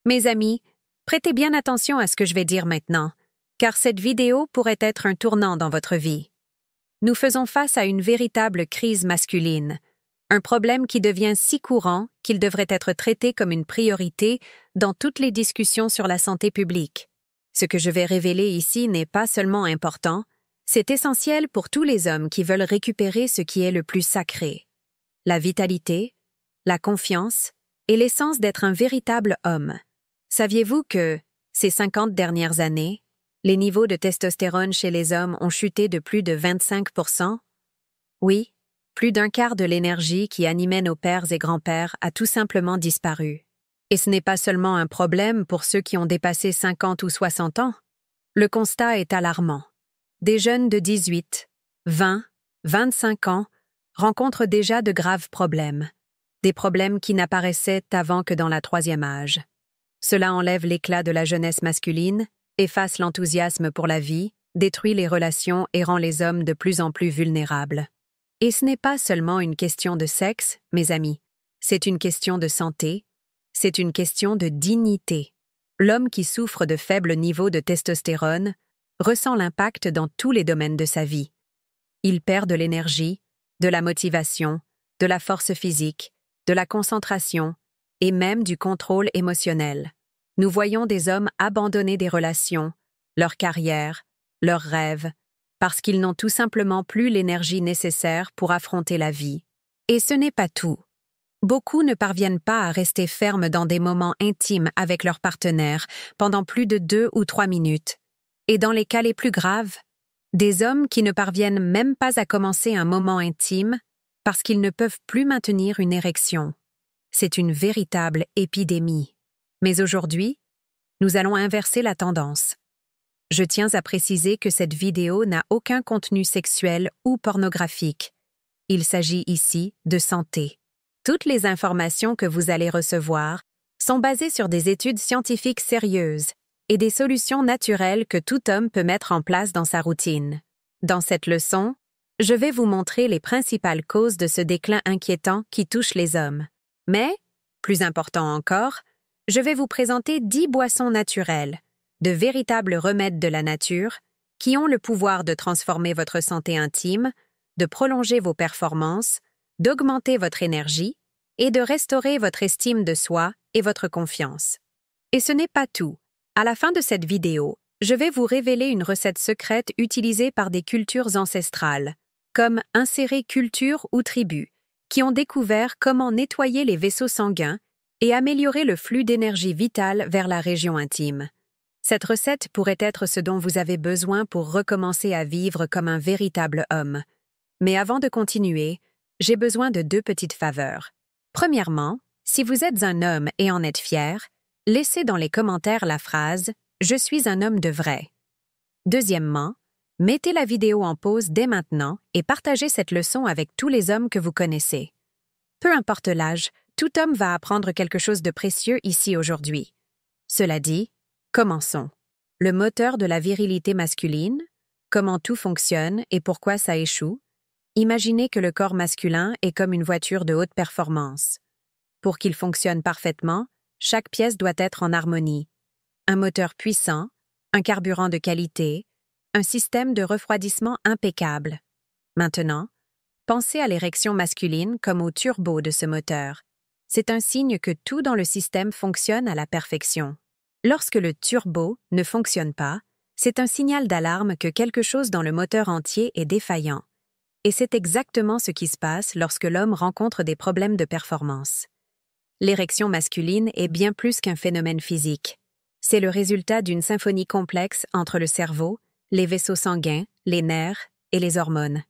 Mes amis, prêtez bien attention à ce que je vais dire maintenant, car cette vidéo pourrait être un tournant dans votre vie. Nous faisons face à une véritable crise masculine, un problème qui devient si courant qu'il devrait être traité comme une priorité dans toutes les discussions sur la santé publique. Ce que je vais révéler ici n'est pas seulement important, c'est essentiel pour tous les hommes qui veulent récupérer ce qui est le plus sacré: la vitalité, la confiance et l'essence d'être un véritable homme. Saviez-vous que, ces 50 dernières années, les niveaux de testostérone chez les hommes ont chuté de plus de 25%? Oui, plus d'un quart de l'énergie qui animait nos pères et grands-pères a tout simplement disparu. Et ce n'est pas seulement un problème pour ceux qui ont dépassé 50 ou 60 ans. Le constat est alarmant. Des jeunes de 18, 20, 25 ans rencontrent déjà de graves problèmes. Des problèmes qui n'apparaissaient avant que dans la troisième âge. Cela enlève l'éclat de la jeunesse masculine, efface l'enthousiasme pour la vie, détruit les relations et rend les hommes de plus en plus vulnérables. Et ce n'est pas seulement une question de sexe, mes amis. C'est une question de santé, c'est une question de dignité. L'homme qui souffre de faibles niveaux de testostérone ressent l'impact dans tous les domaines de sa vie. Il perd de l'énergie, de la motivation, de la force physique, de la concentration et même du contrôle émotionnel. Nous voyons des hommes abandonner des relations, leur carrière, leurs rêves, parce qu'ils n'ont tout simplement plus l'énergie nécessaire pour affronter la vie. Et ce n'est pas tout. Beaucoup ne parviennent pas à rester fermes dans des moments intimes avec leur partenaire pendant plus de 2 ou 3 minutes. Et dans les cas les plus graves, des hommes qui ne parviennent même pas à commencer un moment intime parce qu'ils ne peuvent plus maintenir une érection. C'est une véritable épidémie. Mais aujourd'hui, nous allons inverser la tendance. Je tiens à préciser que cette vidéo n'a aucun contenu sexuel ou pornographique. Il s'agit ici de santé. Toutes les informations que vous allez recevoir sont basées sur des études scientifiques sérieuses et des solutions naturelles que tout homme peut mettre en place dans sa routine. Dans cette leçon, je vais vous montrer les principales causes de ce déclin inquiétant qui touche les hommes. Mais, plus important encore, je vais vous présenter 10 boissons naturelles, de véritables remèdes de la nature, qui ont le pouvoir de transformer votre santé intime, de prolonger vos performances, d'augmenter votre énergie et de restaurer votre estime de soi et votre confiance. Et ce n'est pas tout. À la fin de cette vidéo, je vais vous révéler une recette secrète utilisée par des cultures ancestrales, comme insérées cultures ou tribus, qui ont découvert comment nettoyer les vaisseaux sanguins et améliorer le flux d'énergie vitale vers la région intime. Cette recette pourrait être ce dont vous avez besoin pour recommencer à vivre comme un véritable homme. Mais avant de continuer, j'ai besoin de 2 petites faveurs. Premièrement, si vous êtes un homme et en êtes fier, laissez dans les commentaires la phrase « Je suis un homme de vrai ». Deuxièmement, mettez la vidéo en pause dès maintenant et partagez cette leçon avec tous les hommes que vous connaissez. Peu importe l'âge, tout homme va apprendre quelque chose de précieux ici aujourd'hui. Cela dit, commençons. Le moteur de la virilité masculine, comment tout fonctionne et pourquoi ça échoue. Imaginez que le corps masculin est comme une voiture de haute performance. Pour qu'il fonctionne parfaitement, chaque pièce doit être en harmonie. Un moteur puissant, un carburant de qualité, un système de refroidissement impeccable. Maintenant, pensez à l'érection masculine comme au turbo de ce moteur. C'est un signe que tout dans le système fonctionne à la perfection. Lorsque le turbo ne fonctionne pas, c'est un signal d'alarme que quelque chose dans le moteur entier est défaillant. Et c'est exactement ce qui se passe lorsque l'homme rencontre des problèmes de performance. L'érection masculine est bien plus qu'un phénomène physique. C'est le résultat d'une symphonie complexe entre le cerveau, les vaisseaux sanguins, les nerfs et les hormones.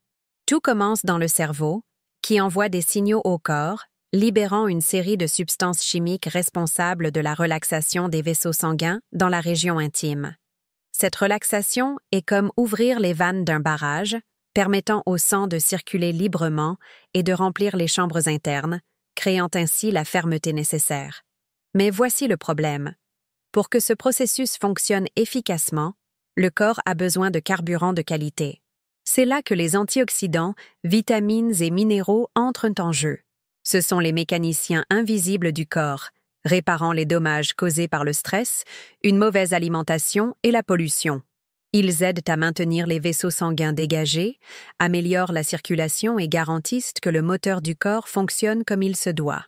Tout commence dans le cerveau, qui envoie des signaux au corps, libérant une série de substances chimiques responsables de la relaxation des vaisseaux sanguins dans la région intime. Cette relaxation est comme ouvrir les vannes d'un barrage, permettant au sang de circuler librement et de remplir les chambres internes, créant ainsi la fermeté nécessaire. Mais voici le problème. Pour que ce processus fonctionne efficacement, le corps a besoin de carburant de qualité. C'est là que les antioxydants, vitamines et minéraux entrent en jeu. Ce sont les mécaniciens invisibles du corps, réparant les dommages causés par le stress, une mauvaise alimentation et la pollution. Ils aident à maintenir les vaisseaux sanguins dégagés, améliorent la circulation et garantissent que le moteur du corps fonctionne comme il se doit.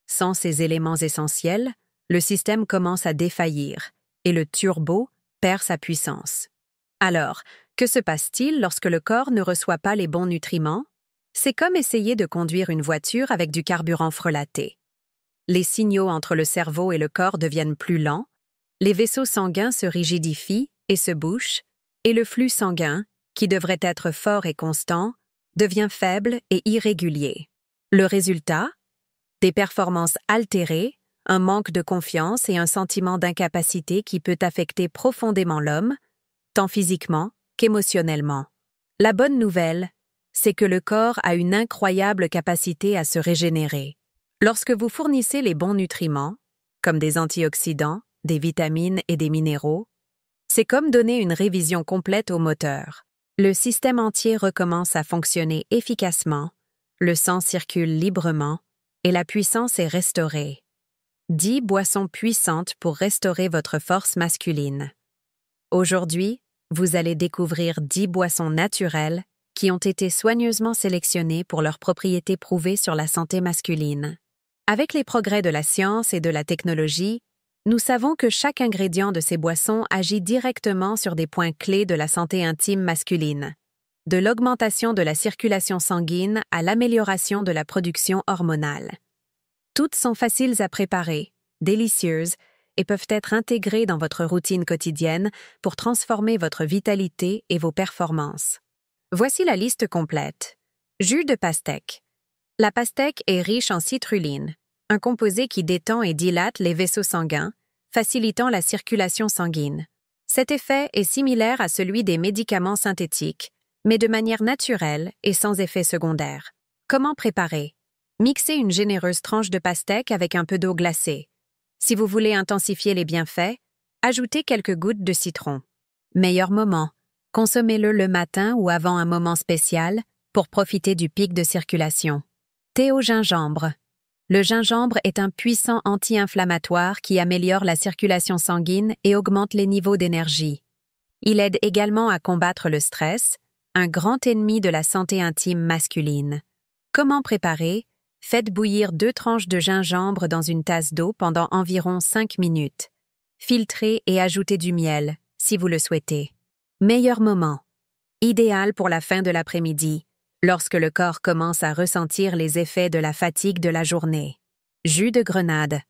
Sans ces éléments essentiels, le système commence à défaillir et le turbo perd sa puissance. Alors, que se passe-t-il lorsque le corps ne reçoit pas les bons nutriments? C'est comme essayer de conduire une voiture avec du carburant frelaté. Les signaux entre le cerveau et le corps deviennent plus lents, les vaisseaux sanguins se rigidifient et se bouchent, et le flux sanguin, qui devrait être fort et constant, devient faible et irrégulier. Le résultat? Des performances altérées, un manque de confiance et un sentiment d'incapacité qui peut affecter profondément l'homme, tant physiquement qu'émotionnellement. La bonne nouvelle, c'est que le corps a une incroyable capacité à se régénérer. Lorsque vous fournissez les bons nutriments, comme des antioxydants, des vitamines et des minéraux, c'est comme donner une révision complète au moteur. Le système entier recommence à fonctionner efficacement, le sang circule librement et la puissance est restaurée. 10 boissons puissantes pour restaurer votre force masculine. Aujourd'hui, vous allez découvrir 10 boissons naturelles qui ont été soigneusement sélectionnées pour leurs propriétés prouvées sur la santé masculine. Avec les progrès de la science et de la technologie, nous savons que chaque ingrédient de ces boissons agit directement sur des points clés de la santé intime masculine, de l'augmentation de la circulation sanguine à l'amélioration de la production hormonale. Toutes sont faciles à préparer, délicieuses et peuvent être intégrées dans votre routine quotidienne pour transformer votre vitalité et vos performances. Voici la liste complète. Jus de pastèque. La pastèque est riche en citrulline, un composé qui détend et dilate les vaisseaux sanguins, facilitant la circulation sanguine. Cet effet est similaire à celui des médicaments synthétiques, mais de manière naturelle et sans effet secondaire. Comment préparer? Mixez une généreuse tranche de pastèque avec un peu d'eau glacée. Si vous voulez intensifier les bienfaits, ajoutez quelques gouttes de citron. Meilleur moment. Consommez-le le matin ou avant un moment spécial pour profiter du pic de circulation. Thé au gingembre. Le gingembre est un puissant anti-inflammatoire qui améliore la circulation sanguine et augmente les niveaux d'énergie. Il aide également à combattre le stress, un grand ennemi de la santé intime masculine. Comment préparer? Faites bouillir 2 tranches de gingembre dans une tasse d'eau pendant environ 5 minutes. Filtrez et ajoutez du miel, si vous le souhaitez. Meilleur moment. Idéal pour la fin de l'après-midi, lorsque le corps commence à ressentir les effets de la fatigue de la journée. Jus de grenade.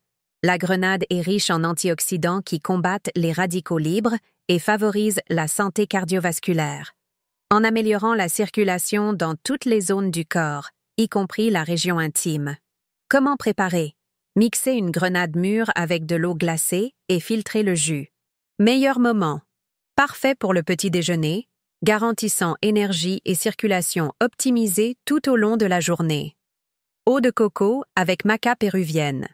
La grenade est riche en antioxydants qui combattent les radicaux libres et favorisent la santé cardiovasculaire. En améliorant la circulation dans toutes les zones du corps, y compris la région intime. Comment préparer? Mixez une grenade mûre avec de l'eau glacée et filtrez le jus. Meilleur moment. Parfait pour le petit déjeuner, garantissant énergie et circulation optimisée tout au long de la journée. Eau de coco avec maca péruvienne.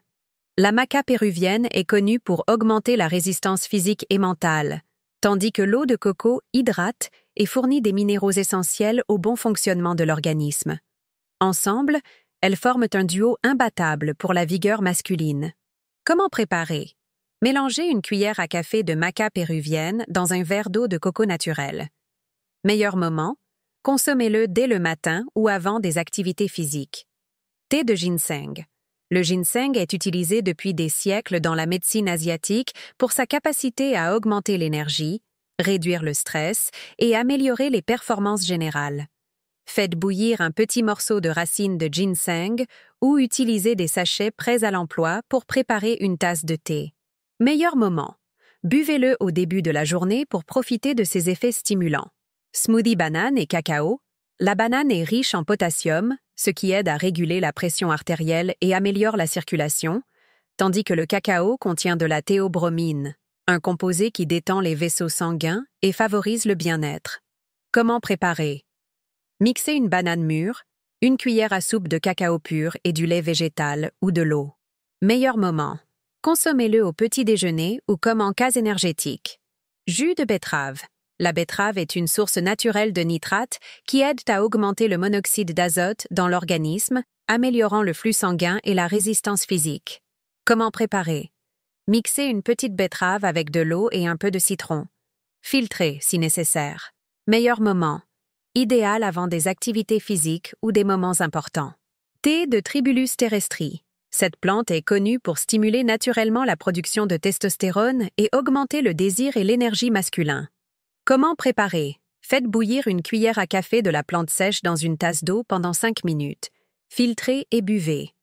La maca péruvienne est connue pour augmenter la résistance physique et mentale, tandis que l'eau de coco hydrate et fournit des minéraux essentiels au bon fonctionnement de l'organisme. Ensemble, elles forment un duo imbattable pour la vigueur masculine. Comment préparer? Mélangez une cuillère à café de maca péruvienne dans un verre d'eau de coco naturel. Meilleur moment, consommez-le dès le matin ou avant des activités physiques. Thé de ginseng. Le ginseng est utilisé depuis des siècles dans la médecine asiatique pour sa capacité à augmenter l'énergie, réduire le stress et améliorer les performances générales. Faites bouillir un petit morceau de racine de ginseng ou utilisez des sachets prêts à l'emploi pour préparer une tasse de thé. Meilleur moment. Buvez-le au début de la journée pour profiter de ses effets stimulants. Smoothie banane et cacao. La banane est riche en potassium, ce qui aide à réguler la pression artérielle et améliore la circulation, tandis que le cacao contient de la théobromine, un composé qui détend les vaisseaux sanguins et favorise le bien-être. Comment préparer? Mixez une banane mûre, une cuillère à soupe de cacao pur et du lait végétal ou de l'eau. Meilleur moment. Consommez-le au petit déjeuner ou comme en case énergétique. Jus de betterave. La betterave est une source naturelle de nitrates qui aide à augmenter le monoxyde d'azote dans l'organisme, améliorant le flux sanguin et la résistance physique. Comment préparer? Mixez une petite betterave avec de l'eau et un peu de citron. Filtrez si nécessaire. Meilleur moment. Idéal avant des activités physiques ou des moments importants. Thé de Tribulus terrestri. Cette plante est connue pour stimuler naturellement la production de testostérone et augmenter le désir et l'énergie masculin. Comment préparer? Faites bouillir une cuillère à café de la plante sèche dans une tasse d'eau pendant 5 minutes. Filtrez et buvez.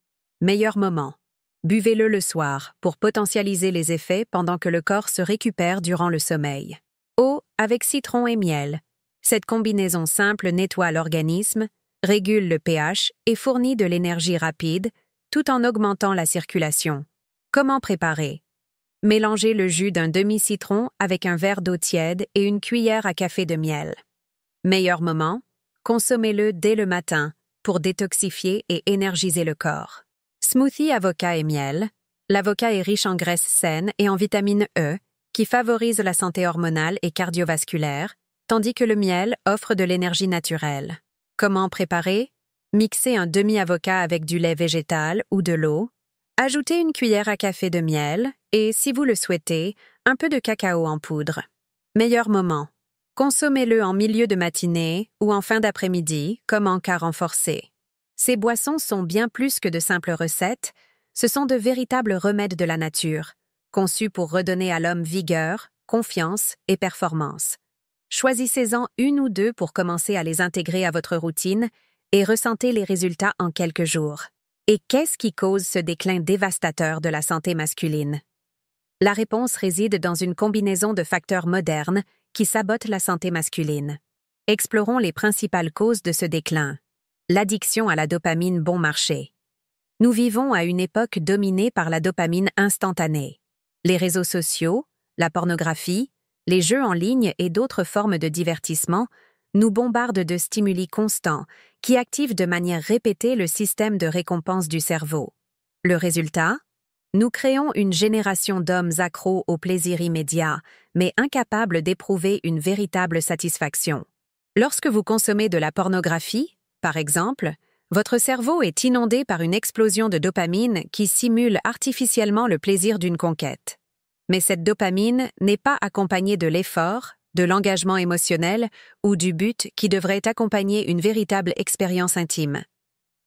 Meilleur moment. Buvez-le le soir pour potentialiser les effets pendant que le corps se récupère durant le sommeil. Eau avec citron et miel. Cette combinaison simple nettoie l'organisme, régule le pH et fournit de l'énergie rapide, tout en augmentant la circulation. Comment préparer? Mélangez le jus d'un demi-citron avec un verre d'eau tiède et une cuillère à café de miel. Meilleur moment? Consommez-le dès le matin pour détoxifier et énergiser le corps. Smoothie avocat et miel. L'avocat est riche en graisses saines et en vitamine E, qui favorise la santé hormonale et cardiovasculaire, tandis que le miel offre de l'énergie naturelle. Comment préparer? Mixez un demi-avocat avec du lait végétal ou de l'eau. Ajoutez une cuillère à café de miel et, si vous le souhaitez, un peu de cacao en poudre. Meilleur moment. Consommez-le en milieu de matinée ou en fin d'après-midi, comme en cas renforcé. Ces boissons sont bien plus que de simples recettes, ce sont de véritables remèdes de la nature, conçus pour redonner à l'homme vigueur, confiance et performance. Choisissez-en une ou deux pour commencer à les intégrer à votre routine et ressentez les résultats en quelques jours. Et qu'est-ce qui cause ce déclin dévastateur de la santé masculine? La réponse réside dans une combinaison de facteurs modernes qui sabotent la santé masculine. Explorons les principales causes de ce déclin. L'addiction à la dopamine bon marché. Nous vivons à une époque dominée par la dopamine instantanée. Les réseaux sociaux, la pornographie, les jeux en ligne et d'autres formes de divertissement nous bombardent de stimuli constants qui activent de manière répétée le système de récompense du cerveau. Le résultat? Nous créons une génération d'hommes accros au plaisir immédiat, mais incapables d'éprouver une véritable satisfaction. Lorsque vous consommez de la pornographie, par exemple, votre cerveau est inondé par une explosion de dopamine qui simule artificiellement le plaisir d'une conquête. Mais cette dopamine n'est pas accompagnée de l'effort, de l'engagement émotionnel ou du but qui devrait accompagner une véritable expérience intime.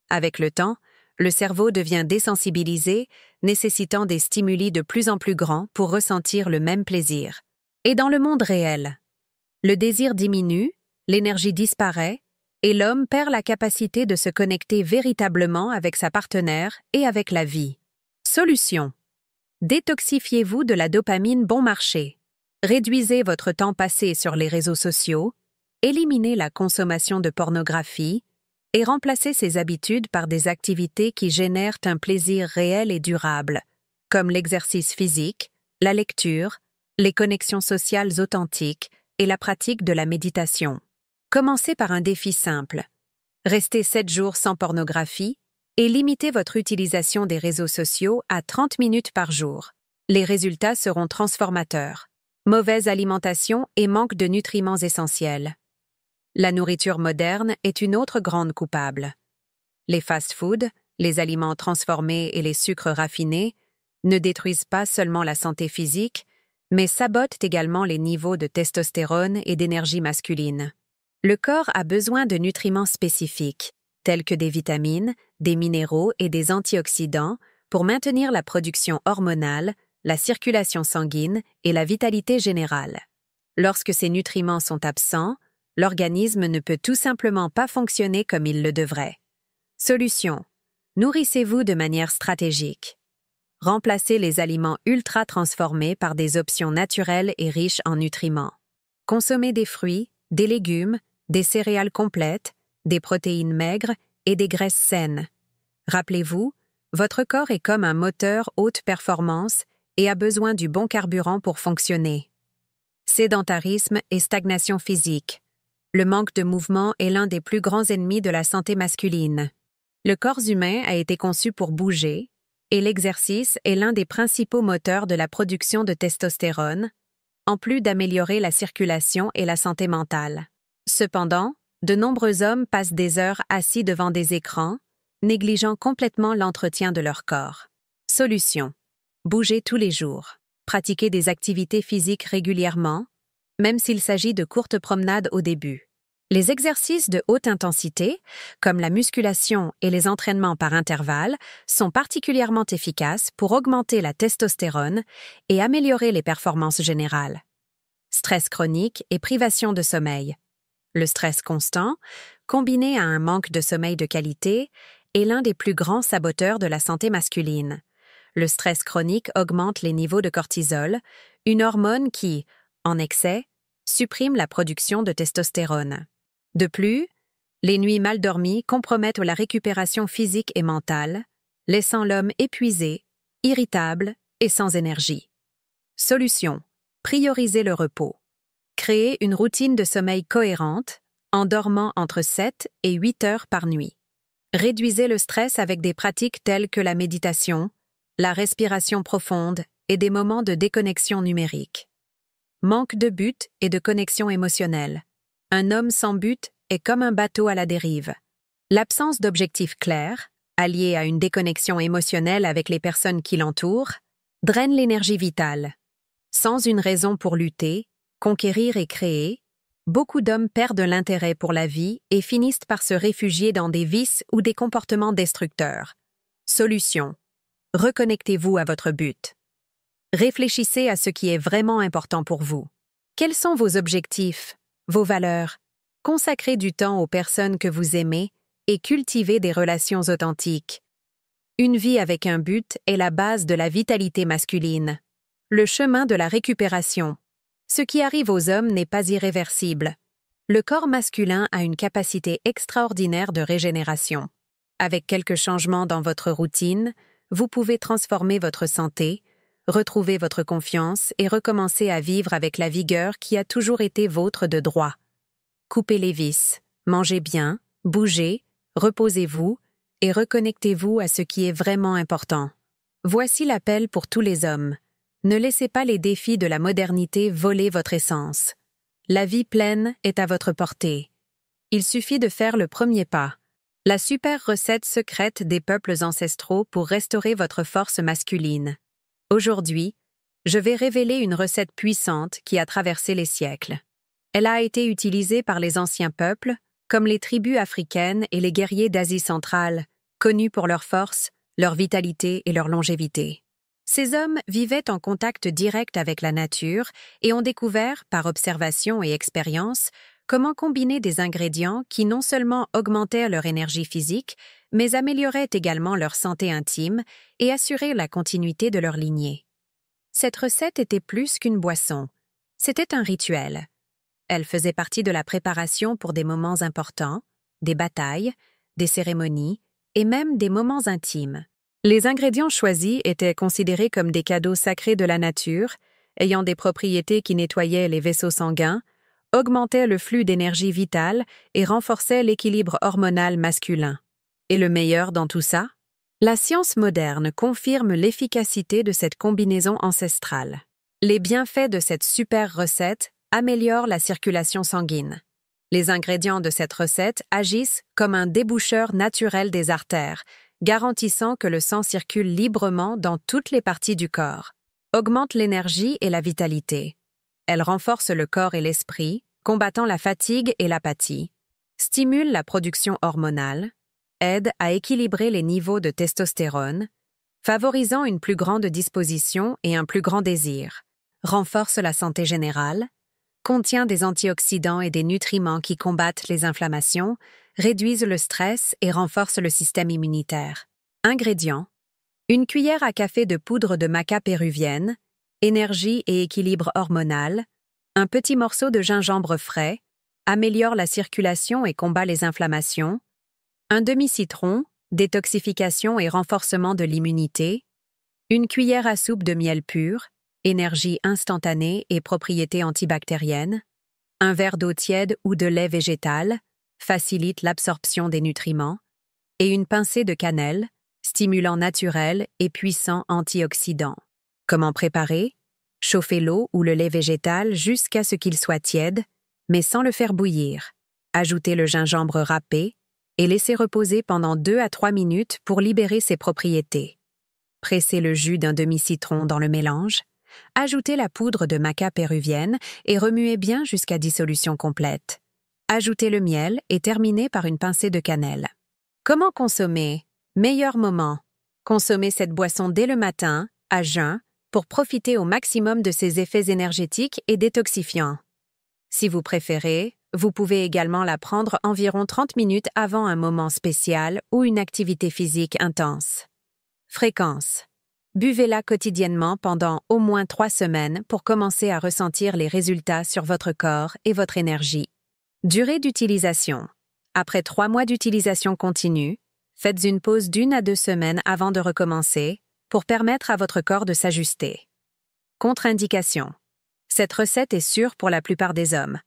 Avec le temps, le cerveau devient désensibilisé, nécessitant des stimuli de plus en plus grands pour ressentir le même plaisir. Et dans le monde réel, le désir diminue, l'énergie disparaît, et l'homme perd la capacité de se connecter véritablement avec sa partenaire et avec la vie. Solution. Détoxifiez-vous de la dopamine bon marché. Réduisez votre temps passé sur les réseaux sociaux, éliminez la consommation de pornographie et remplacez ces habitudes par des activités qui génèrent un plaisir réel et durable, comme l'exercice physique, la lecture, les connexions sociales authentiques et la pratique de la méditation. Commencez par un défi simple. Restez 7 jours sans pornographie et limitez votre utilisation des réseaux sociaux à 30 minutes par jour. Les résultats seront transformateurs. Mauvaise alimentation et manque de nutriments essentiels. La nourriture moderne est une autre grande coupable. Les fast-foods, les aliments transformés et les sucres raffinés ne détruisent pas seulement la santé physique, mais sabotent également les niveaux de testostérone et d'énergie masculine. Le corps a besoin de nutriments spécifiques, tels que des vitamines, des minéraux et des antioxydants, pour maintenir la production hormonale, la circulation sanguine et la vitalité générale. Lorsque ces nutriments sont absents, l'organisme ne peut tout simplement pas fonctionner comme il le devrait. Solution. Nourrissez-vous de manière stratégique. Remplacez les aliments ultra transformés par des options naturelles et riches en nutriments. Consommez des fruits, des légumes, des céréales complètes, des protéines maigres et des graisses saines. Rappelez-vous, votre corps est comme un moteur haute performance et a besoin du bon carburant pour fonctionner. Sédentarisme et stagnation physique. Le manque de mouvement est l'un des plus grands ennemis de la santé masculine. Le corps humain a été conçu pour bouger, et l'exercice est l'un des principaux moteurs de la production de testostérone, en plus d'améliorer la circulation et la santé mentale. Cependant, de nombreux hommes passent des heures assis devant des écrans, négligeant complètement l'entretien de leur corps. Solution. Bougez tous les jours. Pratiquez des activités physiques régulièrement, même s'il s'agit de courtes promenades au début. Les exercices de haute intensité, comme la musculation et les entraînements par intervalles, sont particulièrement efficaces pour augmenter la testostérone et améliorer les performances générales. Stress chronique et privation de sommeil. Le stress constant, combiné à un manque de sommeil de qualité, est l'un des plus grands saboteurs de la santé masculine. Le stress chronique augmente les niveaux de cortisol, une hormone qui, en excès, supprime la production de testostérone. De plus, les nuits mal dormies compromettent la récupération physique et mentale, laissant l'homme épuisé, irritable et sans énergie. Solution: prioriser le repos. Créer une routine de sommeil cohérente, en dormant entre 7 et 8 heures par nuit. Réduisez le stress avec des pratiques telles que la méditation, la respiration profonde et des moments de déconnexion numérique. Manque de but et de connexion émotionnelle. Un homme sans but est comme un bateau à la dérive. L'absence d'objectifs clairs, alliée à une déconnexion émotionnelle avec les personnes qui l'entourent, draine l'énergie vitale. Sans une raison pour lutter, conquérir et créer, beaucoup d'hommes perdent l'intérêt pour la vie et finissent par se réfugier dans des vices ou des comportements destructeurs. Solution: reconnectez-vous à votre but. Réfléchissez à ce qui est vraiment important pour vous. Quels sont vos objectifs, vos valeurs? Consacrez du temps aux personnes que vous aimez et cultivez des relations authentiques. Une vie avec un but est la base de la vitalité masculine. Le chemin de la récupération. Ce qui arrive aux hommes n'est pas irréversible. Le corps masculin a une capacité extraordinaire de régénération. Avec quelques changements dans votre routine, vous pouvez transformer votre santé, retrouver votre confiance et recommencer à vivre avec la vigueur qui a toujours été vôtre de droit. Coupez les vices, mangez bien, bougez, reposez-vous et reconnectez-vous à ce qui est vraiment important. Voici l'appel pour tous les hommes. Ne laissez pas les défis de la modernité voler votre essence. La vie pleine est à votre portée. Il suffit de faire le premier pas. La super recette secrète des peuples ancestraux pour restaurer votre force masculine. Aujourd'hui, je vais révéler une recette puissante qui a traversé les siècles. Elle a été utilisée par les anciens peuples, comme les tribus africaines et les guerriers d'Asie centrale, connus pour leur force, leur vitalité et leur longévité. Ces hommes vivaient en contact direct avec la nature et ont découvert, par observation et expérience, comment combiner des ingrédients qui non seulement augmentaient leur énergie physique, mais amélioraient également leur santé intime et assuraient la continuité de leur lignée. Cette recette était plus qu'une boisson. C'était un rituel. Elle faisait partie de la préparation pour des moments importants, des batailles, des cérémonies et même des moments intimes. Les ingrédients choisis étaient considérés comme des cadeaux sacrés de la nature, ayant des propriétés qui nettoyaient les vaisseaux sanguins, augmentaient le flux d'énergie vitale et renforçaient l'équilibre hormonal masculin. Et le meilleur dans tout ça? La science moderne confirme l'efficacité de cette combinaison ancestrale. Les bienfaits de cette super recette améliorent la circulation sanguine. Les ingrédients de cette recette agissent comme un déboucheur naturel des artères, garantissant que le sang circule librement dans toutes les parties du corps. Augmente l'énergie et la vitalité. Elle renforce le corps et l'esprit, combattant la fatigue et l'apathie. Stimule la production hormonale. Aide à équilibrer les niveaux de testostérone, favorisant une plus grande disposition et un plus grand désir. Renforce la santé générale. Contient des antioxydants et des nutriments qui combattent les inflammations, réduisent le stress et renforcent le système immunitaire. Ingrédients: une cuillère à café de poudre de maca péruvienne, énergie et équilibre hormonal, un petit morceau de gingembre frais, améliore la circulation et combat les inflammations, un demi-citron, détoxification et renforcement de l'immunité, une cuillère à soupe de miel pur, énergie instantanée et propriétés antibactériennes, un verre d'eau tiède ou de lait végétal, facilite l'absorption des nutriments, et une pincée de cannelle, stimulant naturel et puissant antioxydant. Comment préparer? Chauffez l'eau ou le lait végétal jusqu'à ce qu'il soit tiède, mais sans le faire bouillir. Ajoutez le gingembre râpé et laissez reposer pendant 2 à 3 minutes pour libérer ses propriétés. Pressez le jus d'un demi-citron dans le mélange. Ajoutez la poudre de maca péruvienne et remuez bien jusqu'à dissolution complète. Ajoutez le miel et terminez par une pincée de cannelle. Comment consommer? Meilleur moment. Consommez cette boisson dès le matin, à jeun, pour profiter au maximum de ses effets énergétiques et détoxifiants. Si vous préférez, vous pouvez également la prendre environ 30 minutes avant un moment spécial ou une activité physique intense. Fréquence. Buvez-la quotidiennement pendant au moins 3 semaines pour commencer à ressentir les résultats sur votre corps et votre énergie. Durée d'utilisation. Après 3 mois d'utilisation continue, faites une pause d'1 à 2 semaines avant de recommencer pour permettre à votre corps de s'ajuster. Contre-indication. Cette recette est sûre pour la plupart des hommes,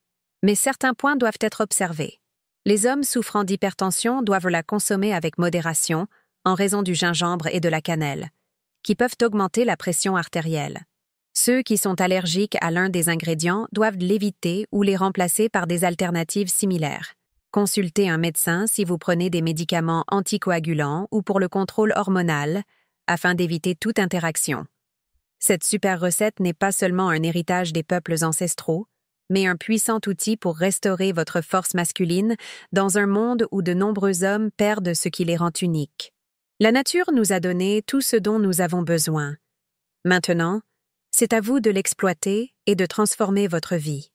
mais certains points doivent être observés. Les hommes souffrant d'hypertension doivent la consommer avec modération en raison du gingembre et de la cannelle, qui peuvent augmenter la pression artérielle. Ceux qui sont allergiques à l'un des ingrédients doivent l'éviter ou les remplacer par des alternatives similaires. Consultez un médecin si vous prenez des médicaments anticoagulants ou pour le contrôle hormonal, afin d'éviter toute interaction. Cette super recette n'est pas seulement un héritage des peuples ancestraux, mais un puissant outil pour restaurer votre force masculine dans un monde où de nombreux hommes perdent ce qui les rend uniques. La nature nous a donné tout ce dont nous avons besoin. Maintenant, c'est à vous de l'exploiter et de transformer votre vie.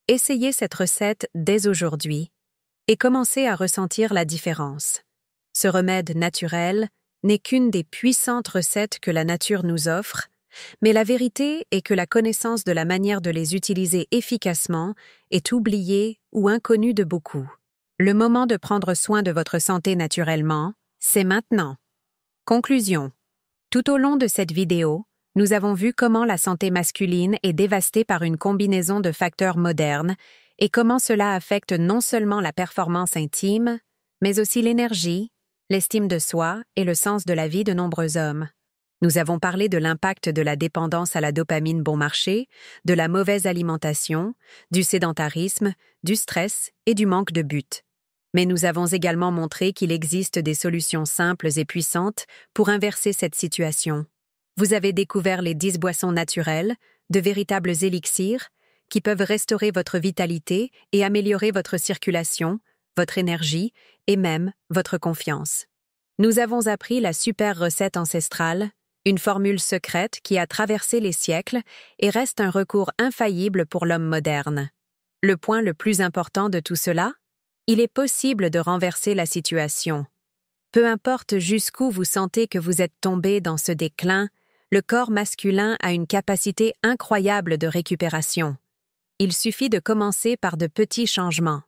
Essayez cette recette dès aujourd'hui et commencez à ressentir la différence. Ce remède naturel n'est qu'une des puissantes recettes que la nature nous offre, mais la vérité est que la connaissance de la manière de les utiliser efficacement est oubliée ou inconnue de beaucoup. Le moment de prendre soin de votre santé naturellement, c'est maintenant. Conclusion. Tout au long de cette vidéo, nous avons vu comment la santé masculine est dévastée par une combinaison de facteurs modernes et comment cela affecte non seulement la performance intime, mais aussi l'énergie, l'estime de soi et le sens de la vie de nombreux hommes. Nous avons parlé de l'impact de la dépendance à la dopamine bon marché, de la mauvaise alimentation, du sédentarisme, du stress et du manque de but. Mais nous avons également montré qu'il existe des solutions simples et puissantes pour inverser cette situation. Vous avez découvert les 10 boissons naturelles, de véritables élixirs, qui peuvent restaurer votre vitalité et améliorer votre circulation, votre énergie et même votre confiance. Nous avons appris la super recette ancestrale, une formule secrète qui a traversé les siècles et reste un recours infaillible pour l'homme moderne. Le point le plus important de tout cela? Il est possible de renverser la situation. Peu importe jusqu'où vous sentez que vous êtes tombé dans ce déclin, le corps masculin a une capacité incroyable de récupération. Il suffit de commencer par de petits changements.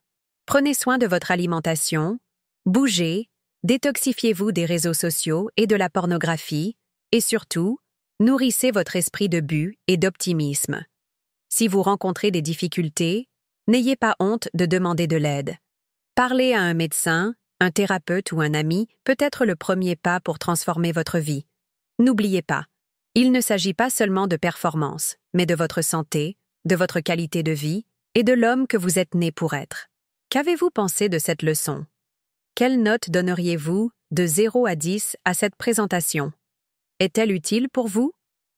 Prenez soin de votre alimentation, bougez, détoxifiez-vous des réseaux sociaux et de la pornographie, et surtout, nourrissez votre esprit de but et d'optimisme. Si vous rencontrez des difficultés, n'ayez pas honte de demander de l'aide. Parler à un médecin, un thérapeute ou un ami peut être le premier pas pour transformer votre vie. N'oubliez pas, il ne s'agit pas seulement de performance, mais de votre santé, de votre qualité de vie et de l'homme que vous êtes né pour être. Qu'avez-vous pensé de cette leçon? Quelle note donneriez-vous de 0 à 10 à cette présentation? Est-elle utile pour vous?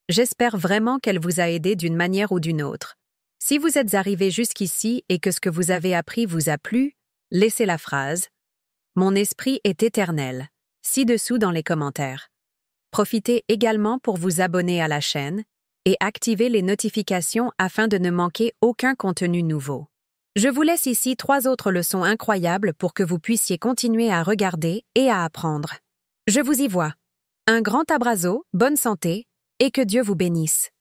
J'espère vraiment qu'elle vous a aidé d'une manière ou d'une autre. Si vous êtes arrivé jusqu'ici et que ce que vous avez appris vous a plu, laissez la phrase « Mon esprit est éternel » ci-dessous dans les commentaires. Profitez également pour vous abonner à la chaîne et activer les notifications afin de ne manquer aucun contenu nouveau. Je vous laisse ici 3 autres leçons incroyables pour que vous puissiez continuer à regarder et à apprendre. Je vous y vois. Un grand abrazo, bonne santé et que Dieu vous bénisse.